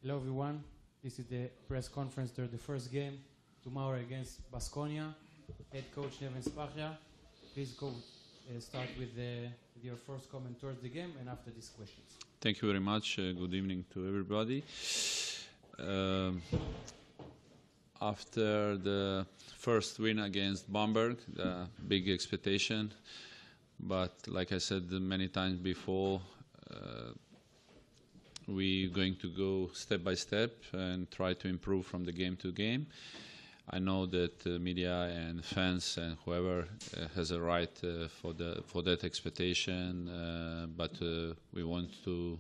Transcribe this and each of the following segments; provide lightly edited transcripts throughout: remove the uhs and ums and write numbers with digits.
Hello everyone, this is the press conference during the first game tomorrow against Baskonia. Head coach Neven Spachia. Please go start with your first comment towards the game and after these questions. Thank you very much. Good evening to everybody. After the first win against Bamberg, the big expectation, but like I said many times before, we're going to go step by step and try to improve from the game to game. I know that media and fans and whoever has a right for that expectation, but we want to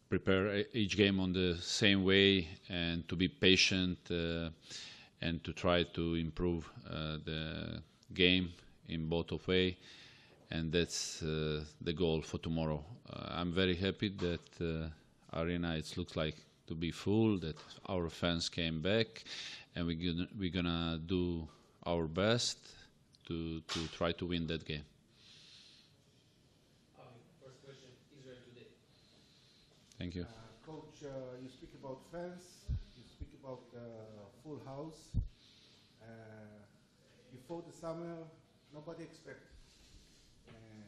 prepare each game on the same way and to be patient and to try to improve the game in both of ways. And that's the goal for tomorrow. I'm very happy that arena it looks like to be full, that our fans came back, and we're gonna do our best to try to win that game. First question, Israel today. Thank you. Coach, you speak about fans, you speak about full house. Before the summer, nobody expected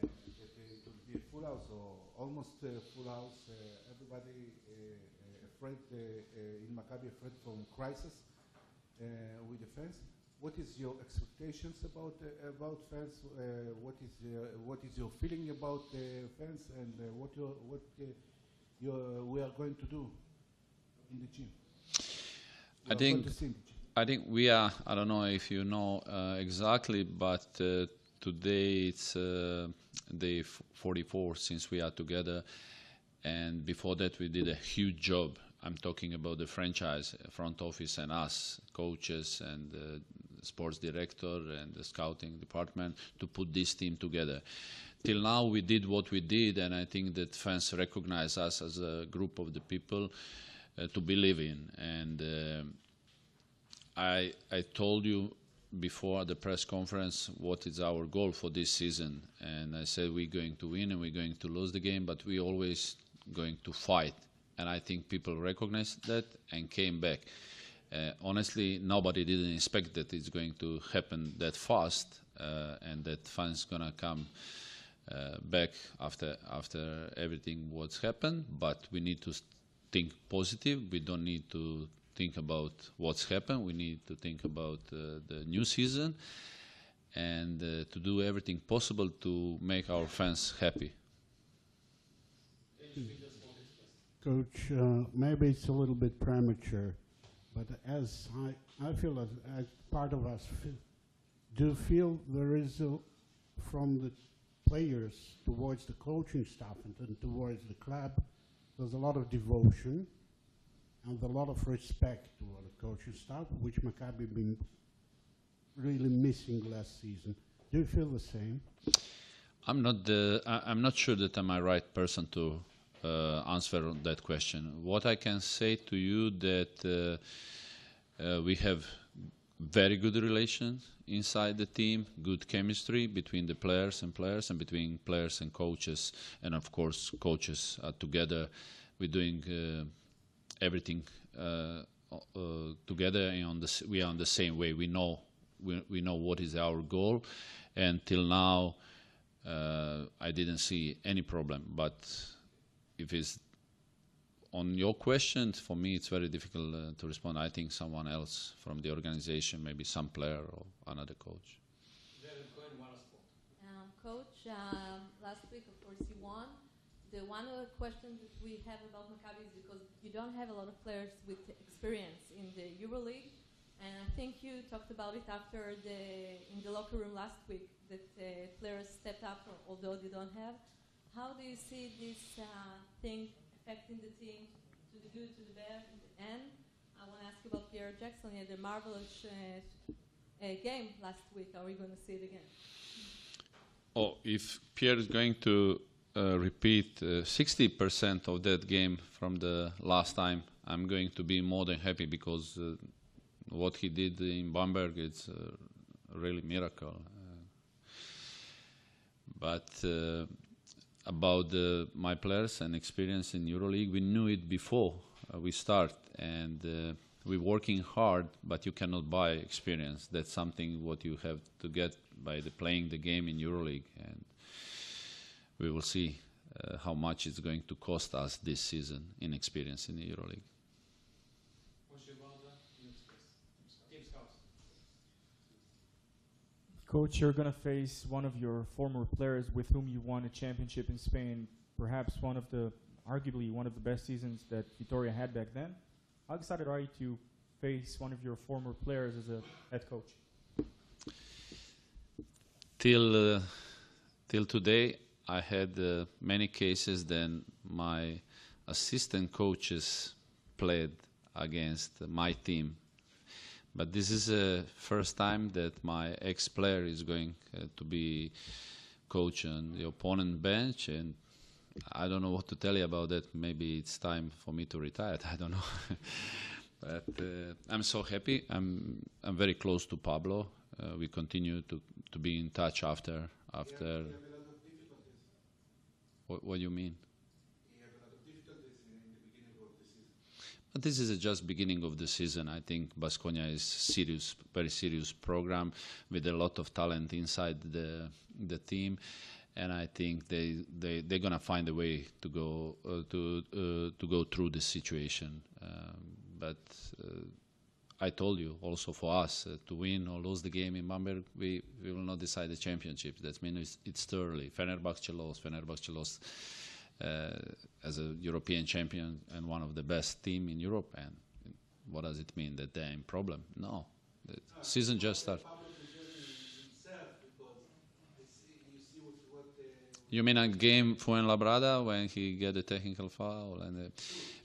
that it would be a full house or almost a full house. Everybody afraid in Maccabi, afraid from crisis with the fans. What is your expectations about fans? What is your feeling about fans, and what we are going to do in the gym? I think we are. I don't know if you know exactly, but today it's day 44 since we are together, and before that we did a huge job. I'm talking about the franchise, front office and us, coaches and the sports director and the scouting department to put this team together. Till now we did what we did, and I think that fans recognize us as a group of the people to believe in. And I told you before the press conference what is our goal for this season, and I said we're going to win and we're going to lose the game, but we're always going to fight. And I think people recognized that and came back. Honestly, nobody didn't expect that it's going to happen that fast, and that fans gonna come back after everything what's happened. But we need to think positive. We don't need to think about what's happened. We need to think about the new season and to do everything possible to make our fans happy. Coach, maybe it's a little bit premature, but as I feel as part of us, do feel there is from the players towards the coaching staff and towards the club, there's a lot of devotion and a lot of respect toward the coaching staff, which Maccabi been really missing last season. Do you feel the same? I'm not sure that I'm the right person to answer that question. What I can say to you that we have very good relations inside the team, good chemistry between the players and between players and coaches, and of course coaches are together. We're doing everything together, and we are on the same way. We know what is our goal, and till now I didn't see any problem. But if it's on your question, for me it's very difficult to respond. I think someone else from the organization, maybe some player or another coach. Coach, last week of course you won. The one question that we have about Maccabi is because you don't have a lot of players with experience in the EuroLeague, and I think you talked about it after in the locker room last week that players stepped up although they don't have. How do you see this thing affecting the team, to the good, to the bad, in the end? I want to ask you about Pierre Jackson. He had a marvelous game last week. Are we going to see it again? Oh, if Pierre is going to repeat 60% of that game from the last time, I'm going to be more than happy, because what he did in Bamberg is really miracle. But about my players and experience in EuroLeague, we knew it before we start, and we're working hard, but you cannot buy experience. That's something what you have to get by playing the game in EuroLeague, and we will see how much it's going to cost us this season in experience in the EuroLeague. Coach, you're going to face one of your former players with whom you won a championship in Spain, perhaps arguably one of the best seasons that Vitoria had back then. How excited are you to face one of your former players as a head coach? Till today, I had many cases then my assistant coaches played against my team. But this is the first time that my ex-player is going to be coach on the opponent bench, and I don't know what to tell you about that. Maybe it's time for me to retire. I don't know. But I'm so happy. I'm very close to Pablo. We continue to be in touch after. You have a lot of difficulties. What do you mean? You have a lot of difficulties in the beginning of the season. But this is just beginning of the season. I think Baskonia is serious, very serious program with a lot of talent inside the team, and I think they're gonna find a way to go through this situation. But I told you also for us to win or lose the game in Bamberg, we will not decide the championship. That means it's too early. Fenerbahce lost as a European champion and one of the best team in Europe. And what does it mean that they're in problem? No, the season just started. You mean a game for Fuenlabrada when he get a technical foul?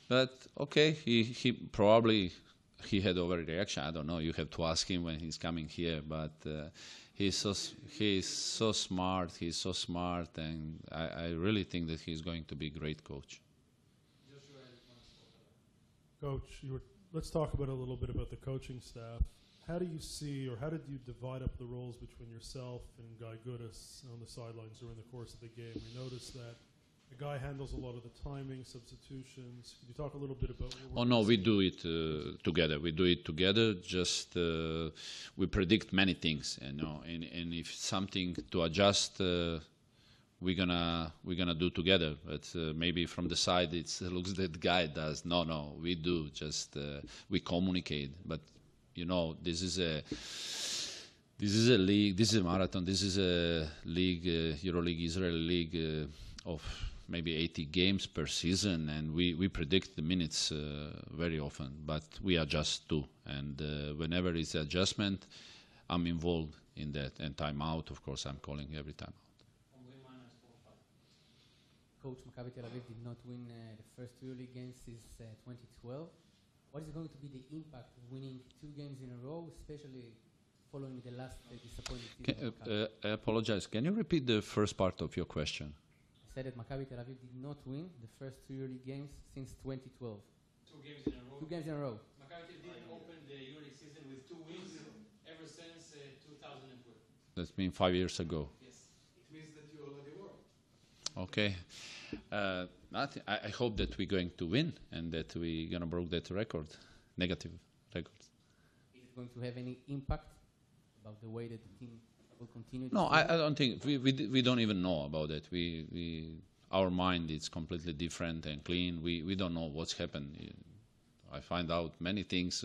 But okay, he probably had overreaction. I don't know. You have to ask him when he's coming here. But he's so smart. He's so smart, and I really think that he's going to be a great coach. Coach, let's talk about a little bit about the coaching staff. How do you see, or how did you divide up the roles between yourself and Guy Goodis on the sidelines during the course of the game? We noticed that the guy handles a lot of the timing, substitutions. Could you talk a little bit about what Oh no, we do it together. We do it together. Just we predict many things, and if something to adjust, we're gonna do together. But maybe from the side it looks that guy does. No, we do. Just we communicate. But this is a league. This is a marathon. This is a league, EuroLeague, Israeli league of maybe 80 games per season, and we predict the minutes very often, but we adjust too. And whenever it's adjustment, I'm involved in that. And timeout, of course, I'm calling every time out. Coach, Maccabi Tel Aviv did not win the first two league games since 2012. What is going to be the impact of winning 2 games in a row, especially following the last disappointing season? I apologize. Can you repeat the first part of your question? I said that Maccabi Tel Aviv did not win the first 2 EuroLeague games since 2012. 2 games in a row. 2 games in a row. Maccabi didn't open the EuroLeague season with 2 wins ever since 2012. That's been 5 years ago. Yes. It means that you already won. Okay. I hope that we're going to win and that we're going to break that record, negative record. Is it going to have any impact about the way that the team will continue? No, I don't think. We don't even know about it. Our mind is completely different and clean. We don't know what's happened. I find out many things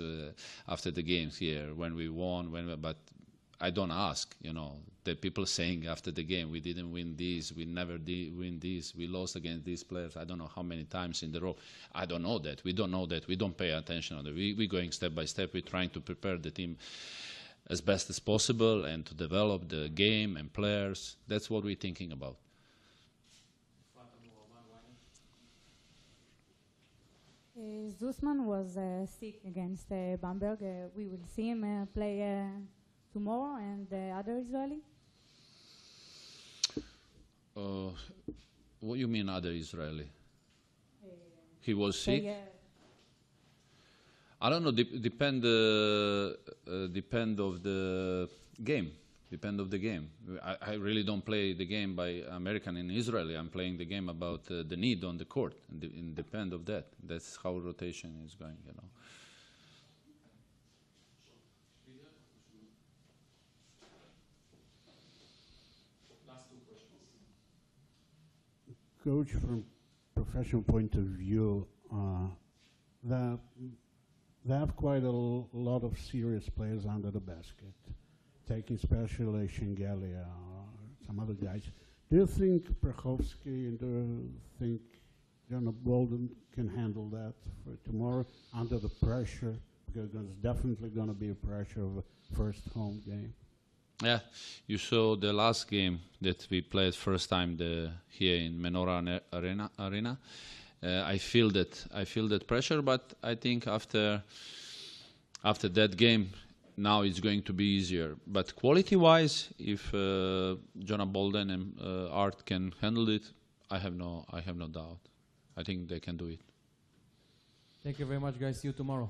after the games here, when we won, but I don't ask, the people saying after the game, we didn't win this, we never did win this, we lost against these players, I don't know how many times in the row. I don't know that. We don't know that. We don't pay attention on that. We're going step by step. We're trying to prepare the team as best as possible and to develop the game and players. That's what we're thinking about. Zussman was sick against Bamberg. We will see him play tomorrow, and the other Israeli? What do you mean other Israeli? He was sick? I don't know. Depend of the game. Depend of the game. I really don't play the game by American and Israeli. I'm playing the game about the need on the court, and depend of that. That's how rotation is going, you know. Last two questions. Coach, from professional point of view, they have quite a lot of serious players under the basket, taking especially Shengelia or some other guys. Do you think Prachowski and do you think Jonah Bolden can handle that for tomorrow under the pressure? Because there's definitely going to be a pressure of a first home game. Yeah, you saw the last game that we played first time here in Menorah Arena. I feel that pressure, but I think after that game, now it's going to be easier. But quality-wise, if Jonah Bolden and Art can handle it, I have no doubt. I think they can do it. Thank you very much, guys. See you tomorrow.